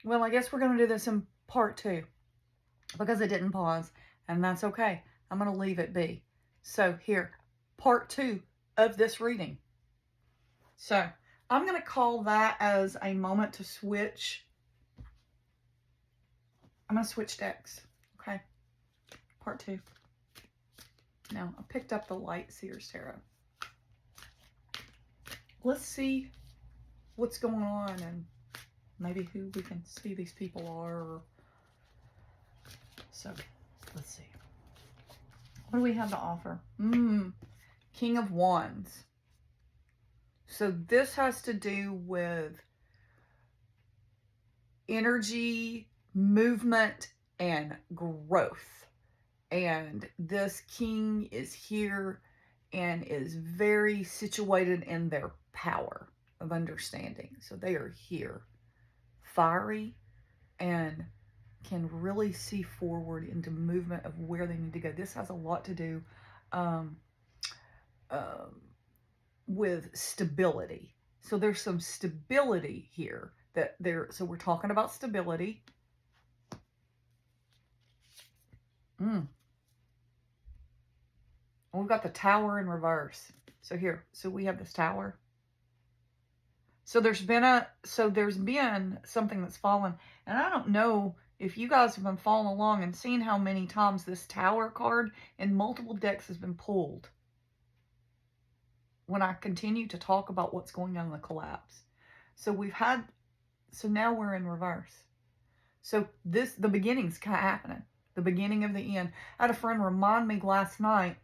Well, I guess we're going to do this in part 2 because it didn't pause, and that's okay. I'm going to leave it be. So, here, part 2 of this reading. So, I'm going to call that as a moment to switch. I'm going to switch decks. Okay, part 2. Now, I picked up the Light Seers Tarot. Let's see what's going on and maybe who we can see these people are. So, let's see. What do we have to offer? King of Wands. So this has to do with energy, movement, and growth. And this king is here and is very situated in their power of understanding. So they are here, fiery, and can really see forward into movement of where they need to go. This has a lot to do um, um, with stability. So there's some stability here that there. So we're talking about stability. We've got the Tower in reverse. So here, so we have this Tower. So there's been something that's fallen, and I don't know if you guys have been following along and seeing how many times this Tower card in multiple decks has been pulled when I continue to talk about what's going on in the collapse. So now we're in reverse. So the beginning's happening. The beginning of the end. I had a friend remind me last night,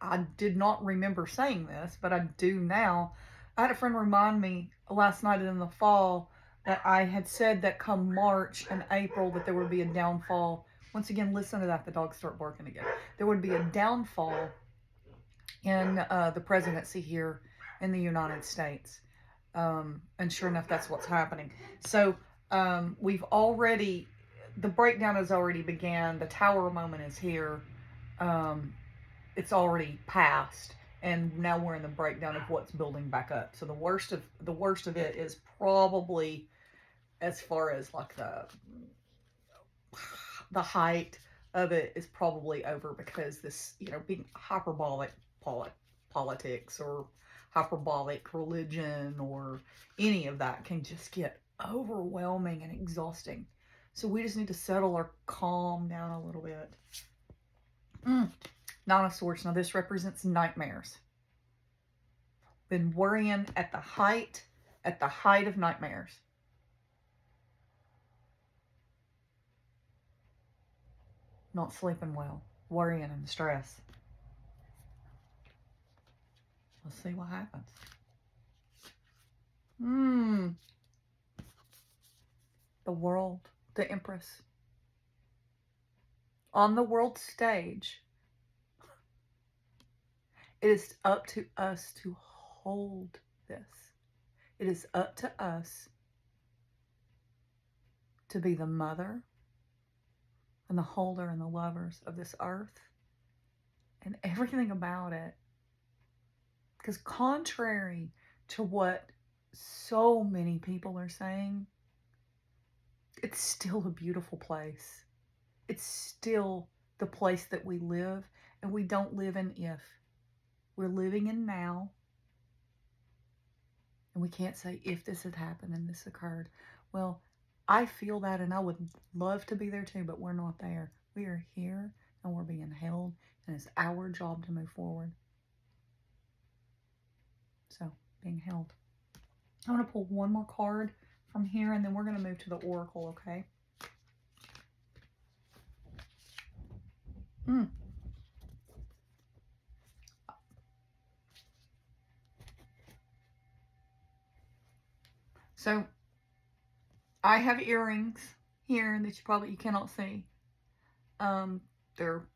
I did not remember saying this, but I do now. I had a friend remind me last night in the fall that I had said that come March and April that there would be a downfall. Once again, listen to that. The dogs start barking again. There would be a downfall in the presidency here in the United States. And sure enough, that's what's happening. So the breakdown has already began. The Tower moment is here. It's already passed, and now we're in the breakdown of what's building back up. So the worst of it is probably, as far as like the height of it is probably over, because this, being hyperbolic politics or hyperbolic religion or any of that can just get overwhelming and exhausting. So we just need to settle or calm down a little bit. Nine of Swords. Now this represents nightmares. Been worrying at the height of nightmares. Not sleeping well, worrying and stress. Let's see what happens. The World, the Empress. On the world stage, it is up to us to hold this. It is up to us to be the mother and the holder and the lovers of this earth and everything about it. Because contrary to what so many people are saying, it's still a beautiful place. It's still the place that we live, and we don't live in if. We're living in now. And we can't say if this had happened and this occurred. Well, I feel that, and I would love to be there too, but we're not there. We are here and we're being held, and it's our job to move forward. So, being held. I'm going to pull one more card from here, and then we're going to move to the Oracle, okay? So, I have earrings here that you cannot see. They're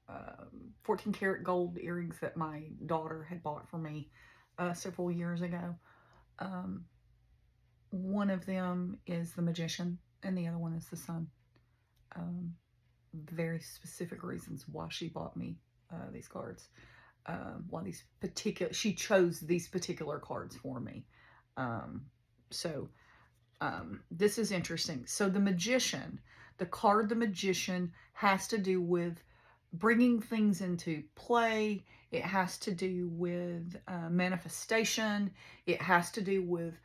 14 karat gold earrings that my daughter had bought for me several years ago. One of them is the Magician, and the other one is the Sun. Very specific reasons why she bought me these cards. She chose these particular cards for me. So This is interesting. So the Magician, the card the Magician has to do with bringing things into play. It has to do with manifestation. It has to do with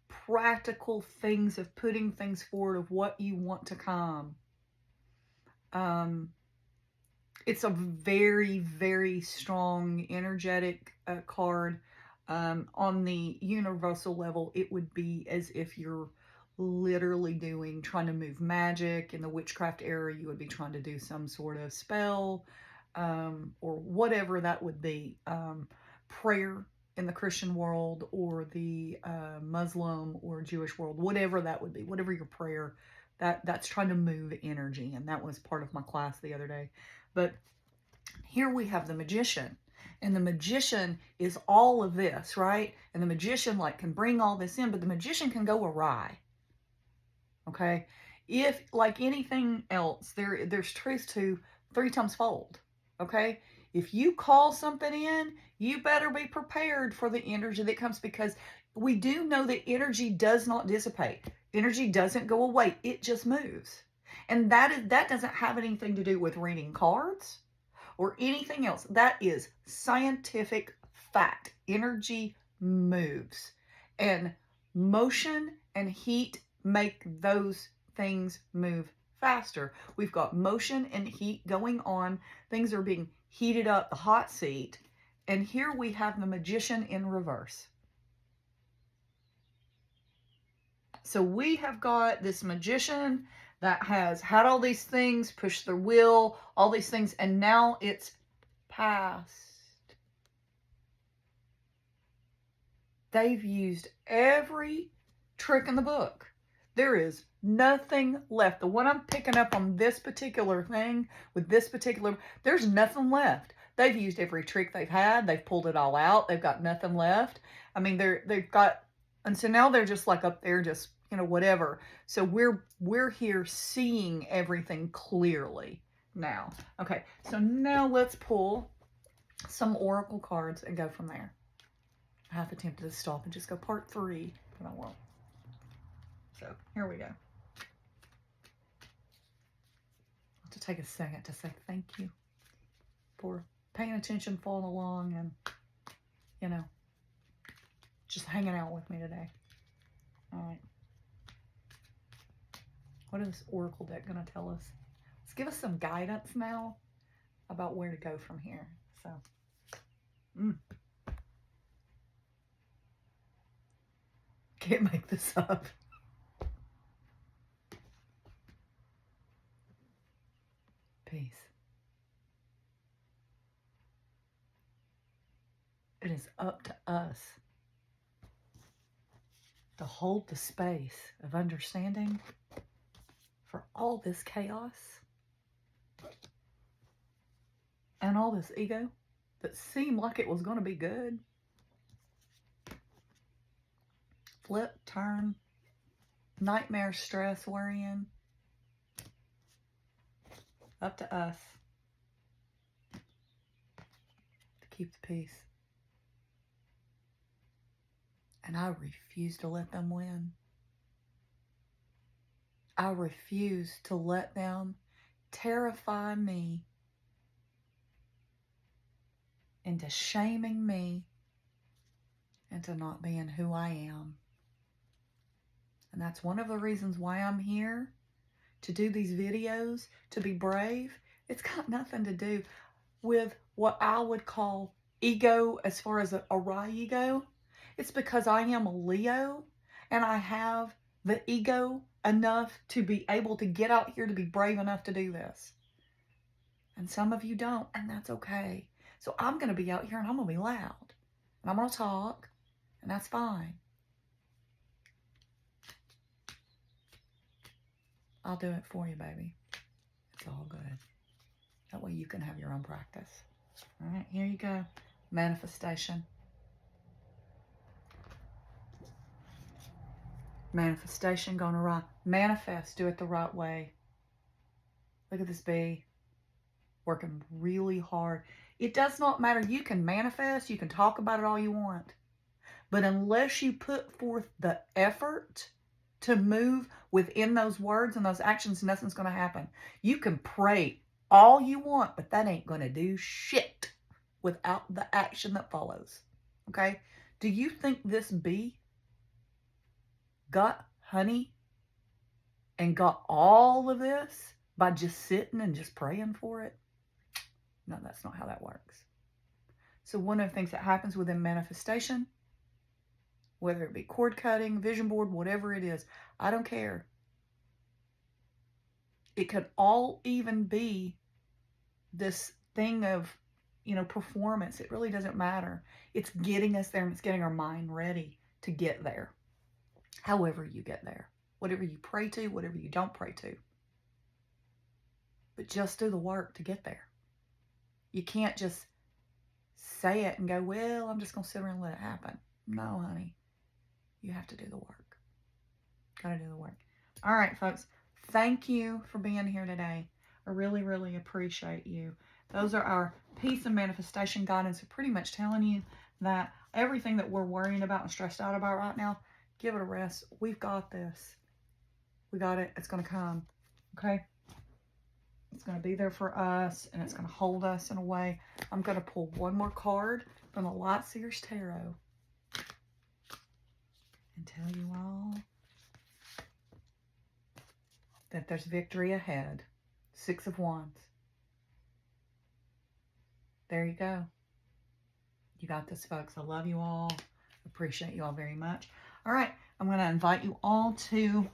practical things of putting things forward of what you want to come. It's a very, very strong, energetic card. On the universal level, it would be as if you're literally trying to move magic. In the witchcraft era, you would be trying to do some sort of spell, or whatever that would be. Prayer in the Christian world, or the Muslim or Jewish world, whatever that would be, whatever your prayer, that's trying to move energy. And that was part of my class the other day. But here we have the Magician. And the Magician is all of this, right? And the Magician can bring all this in, but the Magician can go awry. Okay? If, like anything else, there's truth to 3 times fold. Okay? If you call something in, you better be prepared for the energy that comes, because we do know that energy does not dissipate. Energy doesn't go away. It just moves. And that doesn't have anything to do with reading cards or anything else. That is scientific fact. Energy moves. And motion and heat make those things move faster. We've got motion and heat going on. Things are being heated up, the hot seat. And here we have the Magician in reverse. So we have got this Magician that has had all these things, pushed their will, all these things, and now it's past. They've used every trick in the book. There is nothing left. The one I'm picking up on this particular thing, with this particular, there's nothing left. They've used every trick they've had. They've pulled it all out. They've got nothing left. I mean, they've got, and so now they're just up there, just, whatever. So we're here seeing everything clearly now. Okay, so now let's pull some oracle cards and go from there. I have attempted to stop and just go part 3, but I won't. So here we go. I have to take a second to say thank you for paying attention, following along, and just hanging out with me today. All right. What is this oracle deck going to tell us? Let's give us some guidance now about where to go from here. So, can't make this up. Peace. It is up to us to hold the space of understanding for all this chaos and all this ego that seemed like it was going to be good. Flip, turn, nightmare, stress, worrying. Up to us to keep the peace. And I refuse to let them win. I refuse to let them terrify me into shaming me into not being who I am. And that's one of the reasons why I'm here, to do these videos, to be brave. It's got nothing to do with what I would call ego, as far as a awry ego. It's because I am a Leo, and I have the ego enough to be able to get out here to be brave enough to do this. And some of you don't, and that's okay. So I'm going to be out here, and I'm going to be loud. And I'm going to talk, and that's fine. I'll do it for you, baby. It's all good. That way you can have your own practice. All right, here you go. Manifestation. Manifestation gonna right. Manifest. Do it the right way. Look at this bee. Working really hard. It does not matter. You can manifest. You can talk about it all you want. But unless you put forth the effort to move within those words and those actions, nothing's going to happen. You can pray all you want, but that ain't going to do shit without the action that follows. Okay? Do you think this bee got honey and got all of this by just sitting and just praying for it? No, that's not how that works. So one of the things that happens within manifestation, whether it be cord cutting, vision board, whatever it is, I don't care. It could all even be this thing of, performance. It really doesn't matter. It's getting us there, and it's getting our mind ready to get there. However you get there. Whatever you pray to, whatever you don't pray to. But just do the work to get there. You can't just say it and go, well, I'm just going to sit around and let it happen. No, honey. You have to do the work. Got to do the work. All right, folks. Thank you for being here today. I really, really appreciate you. Those are our peace and manifestation guidance. We're pretty much telling you that everything that we're worrying about and stressed out about right now, give it a rest. We've got this. We got it. It's going to come. Okay? It's going to be there for us, and it's going to hold us in a way. I'm going to pull one more card from the Light Seers Tarot and tell you all that there's victory ahead. 6 of Wands. There you go. You got this, folks. I love you all. Appreciate you all very much. All right. I'm going to invite you all to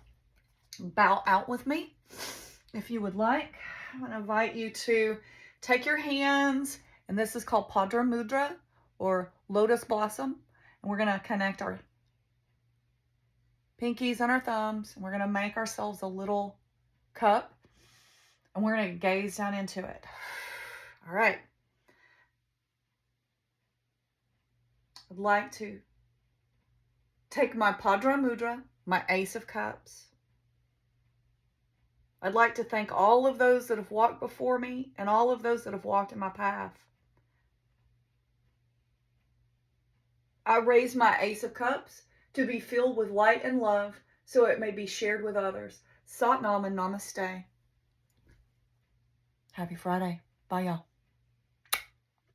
bow out with me, if you would like. I'm going to invite you to take your hands, and this is called Padra Mudra, or Lotus Blossom. And we're going to connect our pinkies and our thumbs, and we're going to make ourselves a little cup, and we're going to gaze down into it. All right. I'd like to take my Padra Mudra, my Ace of Cups. I'd like to thank all of those that have walked before me and all of those that have walked in my path. I raise my Ace of Cups to be filled with light and love so it may be shared with others. Sat Nam and Namaste. Happy Friday. Bye, y'all.